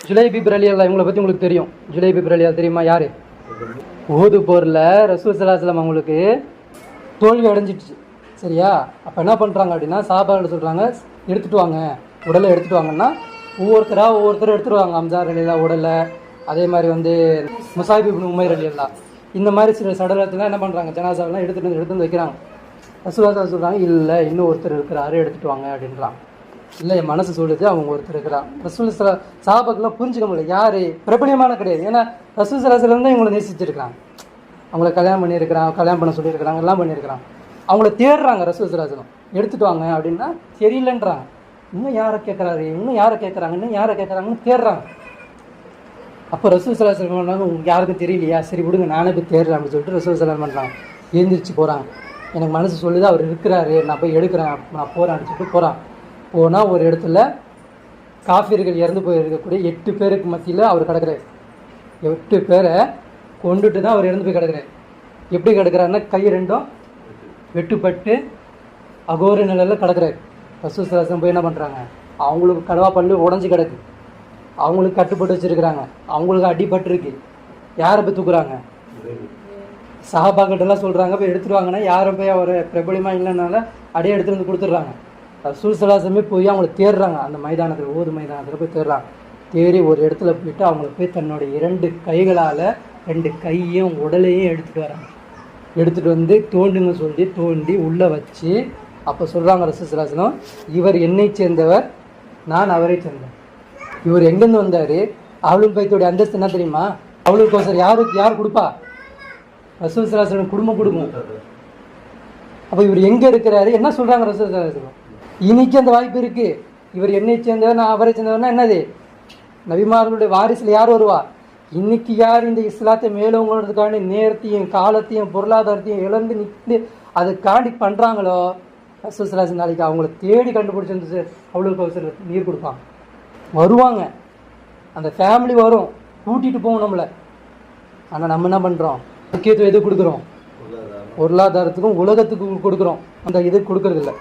ஜுலைபி பிரலியல்லா இவங்களை பற்றி உங்களுக்கு தெரியும். ஜுலைபி பிரலியா தெரியுமா? யார்? உஹது போரில் ரசூல் ஸல்லல்லாஹு அலைஹி வஸல்லம் அவங்களுக்கு தோல்வி அடைஞ்சிடுச்சு. சரியா? அப்போ என்ன பண்ணுறாங்க அப்படின்னா, சஹாபாக்கள் சொல்கிறாங்க, எடுத்துகிட்டு வாங்க, உடலை எடுத்துகிட்டு வாங்கன்னா ஒவ்வொருத்தர் எடுத்துருவாங்க. ஹம்ஸா ரலியல்லாஹு உடலை, அதே மாதிரி முஸாப் இப்னு உமைர் ரலியல்லாஹு, இந்த மாதிரி சில சடலத்தில் என்ன பண்ணுறாங்க, ஜனாசாவெல்லாம் எடுத்துகிட்டு வந்து வைக்கிறாங்க. ரசூலுல்லாஹி சொல்கிறாங்க, இல்லை இன்னும் ஒருத்தர் இருக்கிறாரு, எடுத்துகிட்டு வாங்க அப்படின்றாங்க. இல்லை என் மனசு சொல்லுது அவங்க ஒருத்தர் இருக்கிறான். ரசூல் சஹாபாக்கெல்லாம் புரிஞ்சுக்க முடியல, யார் பிரபலியமான கிடையாது. ஏன்னா ரசூல் ஸல்லல்லாஹு அலைஹி வஸல்லம் தான் இவங்களை நேசிச்சிருக்கிறாங்க, அவங்கள கல்யாணம் பண்ணியிருக்கிறாங்க, கல்யாணம் பண்ண சொல்லியிருக்கிறாங்க, எல்லாம் பண்ணியிருக்கிறாங்க. அவங்கள தேடுறாங்க. ரசூல் ஸல்லல்லாஹு அலைஹி வஸல்லம் எடுத்துகிட்டு வாங்க அப்படின்னா தெரியலன்றாங்க. இன்னும் யாரை கேட்குறாங்கன்னு தேடுறாங்க. அப்போ ரசூல் ஸல்லல்லாஹு அலைஹி வஸல்லம் பண்ணாங்க, உங்களுக்கு யாருக்கும் தெரியலையா, சரி விடுங்க நானே போய் தேடுறேன் அப்படின்னு சொல்லிட்டு ரசூல் ஸல்லல்லாஹு அலைஹி வஸல்லம் பண்ணுறாங்க. எழுந்திரிச்சு போகிறாங்க. எனக்கு மனசு சொல்லுது அவர் இருக்கிறாரு, நான் போய் எடுக்கிறேன், நான் போகிறேன்னு சொல்லிட்டு போகிறான். போனால் ஒரு இடத்துல காஃபிர்கள் இறந்து போயிருக்கக்கூடிய 8 பேருக்கு மத்தியில் அவர் கிடக்கிறார். 8 பேரை கொண்டுட்டு தான் அவர் இறந்து போய் கிடக்கிறார். எப்படி கிடக்கிறாருன்னா, கை ரெண்டும் வெட்டுப்பட்டு அகோர நிலையில் கிடக்கிறார். ரசூல் ஸல்லல்லாஹு அலைஹி வஸல்லம் போய் என்ன பண்ணுறாங்க, அவங்களுக்கு கடவா பல்லு உடஞ்சி கிடக்கு, அவங்களுக்கு கட்டுப்பட்டு வச்சுருக்கிறாங்க, அவங்களுக்கு அடிபட்டுருக்கு. யாரை போய் தூக்குறாங்க? சஹாபாக்கிட்டெல்லாம் சொல்கிறாங்க போய் எடுத்துருவாங்கன்னா, யாரும் போய் அவர் பிரபலியமாக இல்லைனால அடியே எடுத்துகிட்டு வந்து கொடுத்துட்றாங்க. ரசூல் ஸல்லல்லாஹு அலைஹி வஸல்லம் போய் அவங்கள தேடுறாங்க. அந்த மைதானத்தில், ஓது மைதானத்தில் போய் தேடுறாங்க. தேடி ஒரு இடத்துல போயிட்டு அவங்கள போய் தன்னுடைய 2 கைகளால் 2 கையும் உடலையும் எடுத்துகிட்டு வராங்க. எடுத்துகிட்டு வந்து தோண்டுங்க சொல்லி தோண்டி உள்ளே வச்சு, அப்போ சொல்கிறாங்க ரசூல் ஸல்லல்லாஹு அலைஹி வஸல்லம், இவர் என்னை சேர்ந்தவர், நான் அவரை சேர்ந்தேன். இவர் எங்கேருந்து வந்தார்? அஹ்லுல் பைத்துடைய அந்தஸ்து என்ன தெரியுமா? அவ்வளோ கோசர் யார் கொடுப்பா? ரசூல் ஸல்லல்லாஹு அலைஹி வஸல்லம் குடும்பம் கொடுக்கும். அப்போ இவர் எங்கே இருக்கிறாரு? என்ன சொல்கிறாங்க ரசூல் ஸல்லல்லாஹு அலைஹி வஸல்லம்? இன்னைக்கு அந்த வாய்ப்பு இருக்குது. இவர் என்னை சேர்ந்தவர், நான் அவரை சேர்ந்தவர்னா என்னது? நபிமார்களுடைய வாரிசில் யார் வருவா? இன்னைக்கு யார் இந்த இஸ்லாத்தை மேலவங்கிறதுக்காண்டி நேரத்தையும் காலத்தையும் பொருளாதாரத்தையும் இழந்து நிற்று அதுக்காண்டி பண்ணுறாங்களோ, ரசூல் ஸல்லல்லாஹு அலைஹி வஸல்லம் நாளைக்கு அவங்கள தேடி கண்டுபிடிச்சிருந்து அவ்வளோ கௌசர் நீர் கொடுப்பாங்க. வருவாங்க, அந்த ஃபேமிலி வரும், கூட்டிகிட்டு போவோம் நம்மளை. ஆனால் நம்ம என்ன பண்ணுறோம்? முக்கியத்துவம் எது கொடுக்குறோம்? பொருளாதாரத்துக்கும் உலகத்துக்கும் கொடுக்குறோம். அந்த இது கொடுக்கறதில்ல.